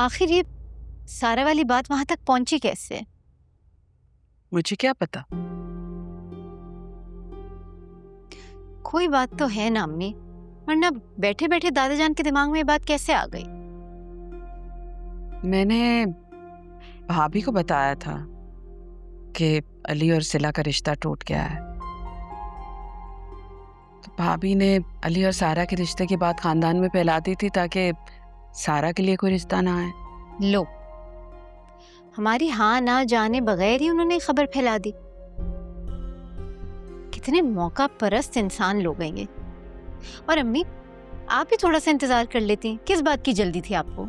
आखिर ये सारा वाली बात वहां तक पहुंची कैसे? मुझे क्या पता। कोई बात तो है ना अम्मी, वरना बैठे बैठे दादा जान के दिमाग में ये बात कैसे आ गई? मैंने भाभी को बताया था कि अली और सिला का रिश्ता टूट गया है, तो भाभी ने अली और सारा के रिश्ते की बात खानदान में फैला दी थी ताकि सारा के लिए कोई रिश्ता ना आए। लो, हमारी हाँ ना जाने बगैर ही उन्होंने खबर फैला दी। कितने मौका परस्त इंसान लोग हैं ये। और अम्मी, आप ही थोड़ा सा इंतजार कर लेती, किस बात की जल्दी थी आपको?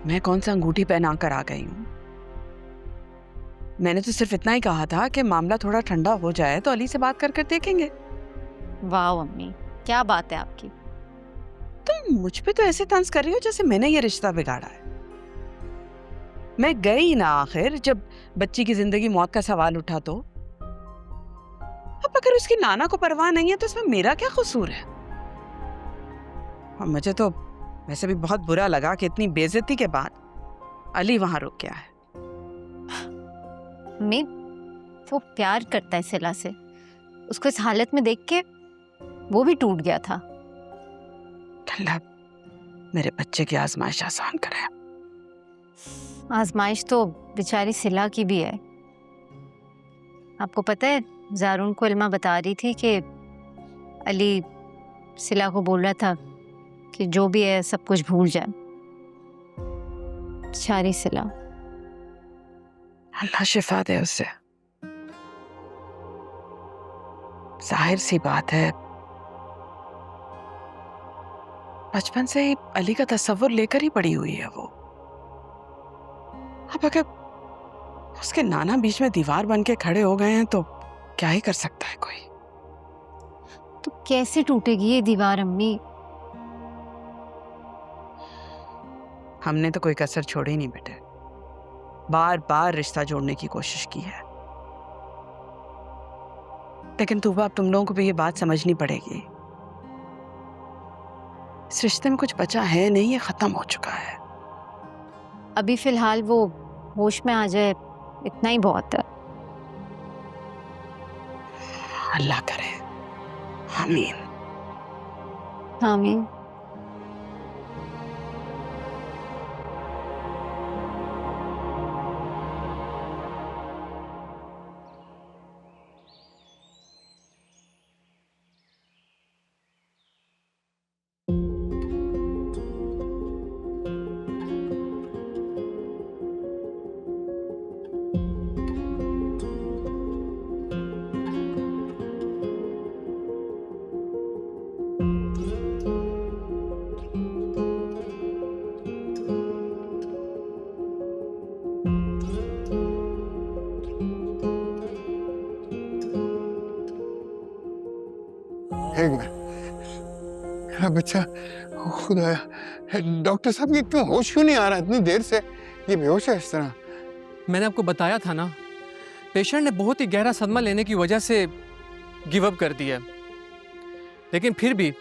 मैं कौन सा अंगूठी पहना कर आ गई हूँ? मैंने तो सिर्फ इतना ही कहा था कि मामला थोड़ा ठंडा हो जाए तो अली से बात कर देखेंगे। वाह अम्मी, क्या बात है आपकी। तुम मुझ पे तो ऐसे तंज कर रही हो जैसे मैंने ये रिश्ता बिगाड़ा है। मैं गई ना आखिर, जब बच्ची की जिंदगी मौत का सवाल उठा तो। अब अगर उसकी नाना को परवाह नहीं है तो इसमें मेरा क्या कसूर है? और मुझे तो वैसे भी बहुत बुरा लगा कि इतनी बेइज्जती के बाद अली वहां रुक गया है। अम्मी, वो प्यार करता है सिला से, उसको इस हालत में देख के वो भी टूट गया था। अल्लाह मेरे बच्चे की आजमाइश आसान करे। आजमाइश तो बेचारी सिला की भी है। आपको पता है, जारून को इल्मा बता रही थी कि अली सिला को बोल रहा था कि जो भी है सब कुछ भूल जाए। बेचारी सिला। अल्लाह शिफा दे उसे। जाहिर सी बात है, बचपन से ही अली का तस्वुर लेकर ही बड़ी हुई है वो। अब अगर उसके नाना बीच में दीवार बन के खड़े हो गए हैं तो क्या ही कर सकता है कोई। तो कैसे टूटेगी ये दीवार अम्मी? हमने तो कोई कसर छोड़ी नहीं बेटे, बार बार रिश्ता जोड़ने की कोशिश की है, लेकिन तूबा अब तुम लोगों को भी ये बात समझनी पड़ेगी। इस रिश्ते में कुछ बचा है नहीं, ये खत्म हो चुका है। अभी फिलहाल वो होश में आ जाए, इतना ही बहुत है। अल्लाह करे, आमीन। आमीन। एक मिनट, मेरा बच्चा खुदाया, डॉक्टर साहब ये क्यों होश क्यों नहीं आ रहा इतनी देर से? ये बेहोश है इस तरह। मैंने आपको बताया था ना, पेशेंट ने बहुत ही गहरा सदमा लेने की वजह से गिव अप कर दिया, लेकिन फिर भी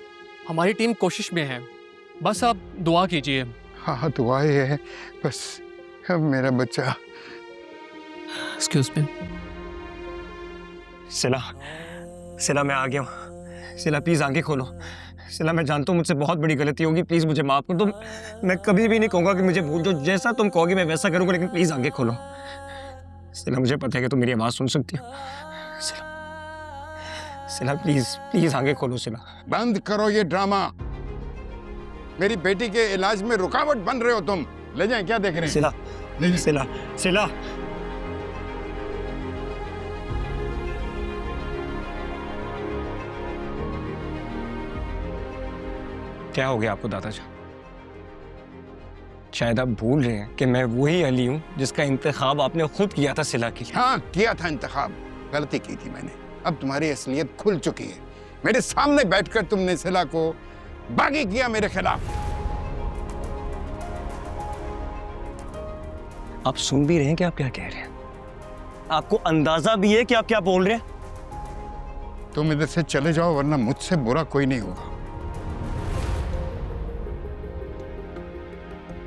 हमारी टीम कोशिश में है। बस आप दुआ कीजिए। हाँ दुआ ही है बस। अब मेरा बच्चा। Excuse me. सिला मैं आ गया हूँ। सिला प्लीज आंखें खोलो। सिला मैं जानता हूँ मुझसे बहुत बड़ी गलती होगी, प्लीज मुझे माफ कर दो। मैं कभी भी नहीं कहूँगा कि मुझे भूल जाओ, जैसा तुम कहोगे मैं वैसा करूँगा, लेकिन प्लीज आंखें खोलो। सिला मुझे पता है कि तुम मेरी आवाज सुन सकती हो। सिला प्लीज प्लीज आंखें खोलो। सिला बंद करो ये ड्रामा। मेरी बेटी के इलाज में रुकावट बन रहे हो तुम। ले जाएं, क्या देख रहे हैं? सिला सिला सिला क्या हो गया आपको दादाजी? शायद आप भूल रहे हैं कि मैं वही अली हूं जिसका इंतखाब आपने खुद किया था सिला के लिए। हाँ किया था इंतखाब, गलती की थी मैंने। अब तुम्हारी असलियत खुल चुकी है। मेरे सामने बैठकर तुमने सिला को बागी किया मेरे खिलाफ। आप सुन भी रहे हैं कि आप क्या कह रहे हैं? आपको अंदाजा भी है कि आप क्या बोल रहे हैं? तुम इधर से चले जाओ वरना मुझसे बुरा कोई नहीं होगा।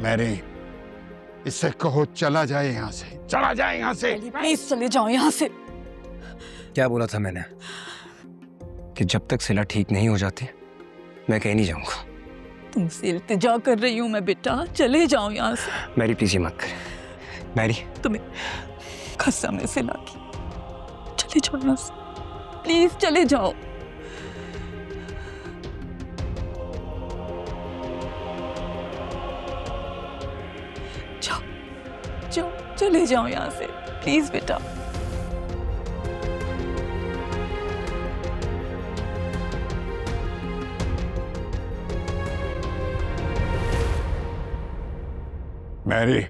मैरी, इससे कहो चला जाए यहाँ से, चला जाए यहाँ से। प्लीज चले जाओ यहाँ से। क्या बोला था मैंने कि जब तक सिला ठीक नहीं हो जाती मैं कहीं नहीं जाऊंगा। तुमसे इल्तिजा कर रही हूँ मैं बेटा, चले जाओ यहाँ से। मैरी प्लीज ये मत कर। मैरी तुम्हें कसम है सिला की, चले जाओ यहाँ से, प्लीज चले जाओ। जाओ जाओ, चले जाओ यहाँ से प्लीज बेटा। मैरी,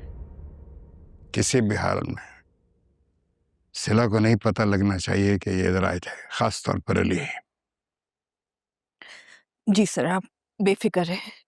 किसी भी हाल में सिला को नहीं पता लगना चाहिए कि ये इधर आए थे, खास तौर पर अली। जी सर, आप बेफिक्र रहे।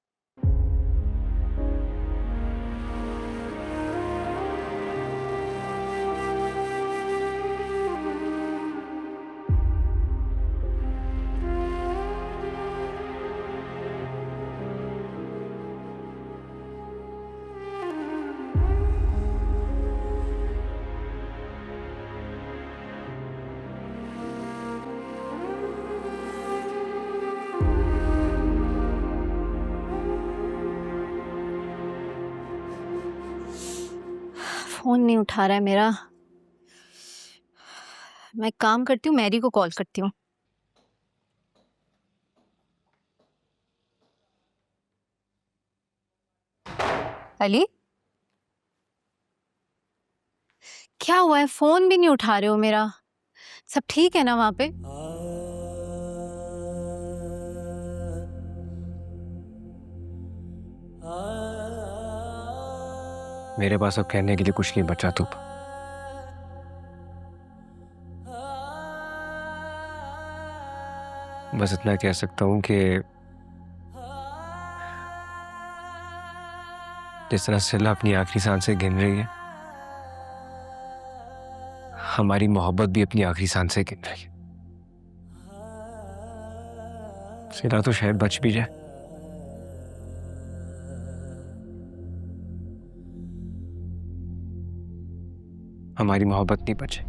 फोन नहीं उठा रहा है मेरा। मैं काम करती हूँ, मैरी को कॉल करती हूँ। अली, क्या हुआ है? फोन भी नहीं उठा रहे हो मेरा। सब ठीक है ना वहां पे? मेरे पास अब कहने के लिए कुछ नहीं बचा। तो बस इतना कह सकता हूं कि जिस तरह सिला अपनी आखिरी सांसें गिन रही है, हमारी मोहब्बत भी अपनी आखिरी सांसें गिन रही है। सिला तो शायद बच भी जाए, हमारी मोहब्बत नहीं बचे।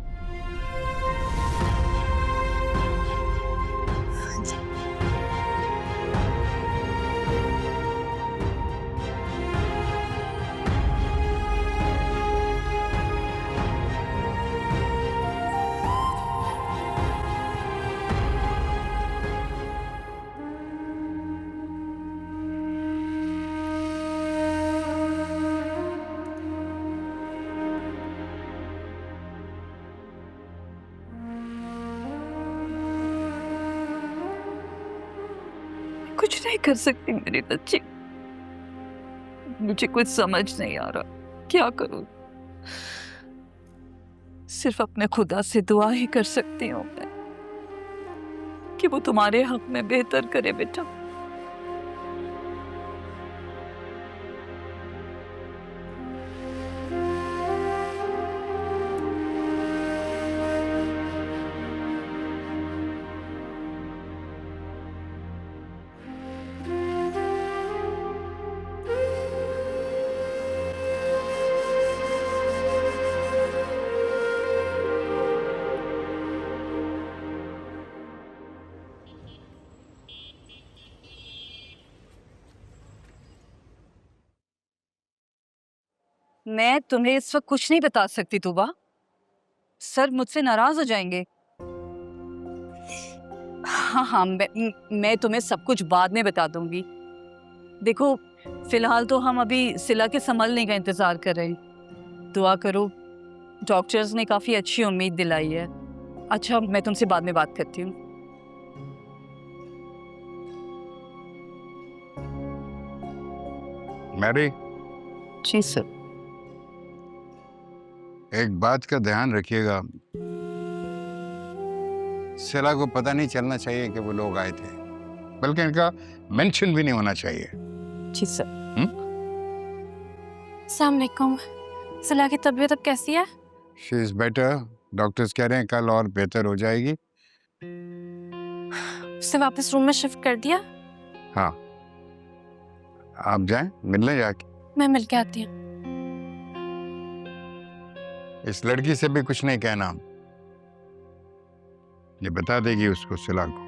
कुछ नहीं कर सकती मेरी बच्ची, मुझे कुछ समझ नहीं आ रहा क्या करूं। सिर्फ अपने खुदा से दुआ ही कर सकती हूँ मैं कि वो तुम्हारे हक में बेहतर करे बेटा। मैं तुम्हें इस वक्त कुछ नहीं बता सकती तुबा, सर मुझसे नाराज हो जाएंगे। हाँ, मैं तुम्हें सब कुछ बाद में बता दूंगी। देखो फिलहाल तो हम अभी सिला के संभलने का इंतजार कर रहे हैं। दुआ करो, डॉक्टर्स ने काफी अच्छी उम्मीद दिलाई है। अच्छा, मैं तुमसे बाद में बात करती हूँ। मैरी, जी सर। एक बात का ध्यान रखिएगा, सिला को पता नहीं चलना चाहिए कि वो लोग आए थे, बल्कि इनका मेंशन भी नहीं होना चाहिए। जी सर। अस्सलाम वालेकुम। सिला की तबीयत अब कैसी है? शी इज बेटर, डॉक्टर्स कह रहे हैं कल और बेहतर हो जाएगी। उसे वापस रूम में शिफ्ट कर दिया? हाँ, आप जाएं, मिलने जाके। मैं मिल के आती हूँ। इस लड़की से भी कुछ नहीं कहना, ये बता देगी उसको सिला को।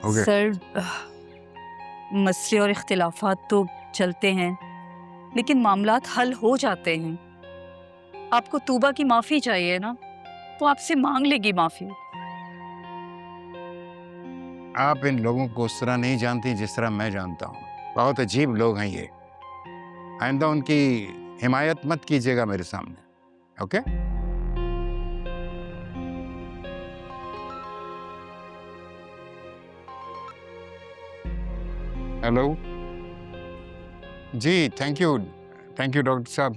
ओके? सर, मसले और इख्तिलाफात तो चलते हैं, लेकिन मामलात हल हो जाते हैं। आपको तूबा की माफ़ी चाहिए ना, वो आपसे मांग लेगी माफ़ी। आप इन लोगों को उस तरह नहीं जानती जिस तरह मैं जानता हूँ। बहुत अजीब लोग हैं ये। आइंदा उनकी हिमायत मत कीजिएगा मेरे सामने। ओके? हेलो जी, थैंक यू डॉक्टर साहब।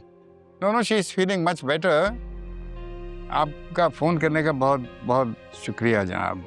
No she is feeling much better. आपका फ़ोन करने का बहुत बहुत शुक्रिया जनाब।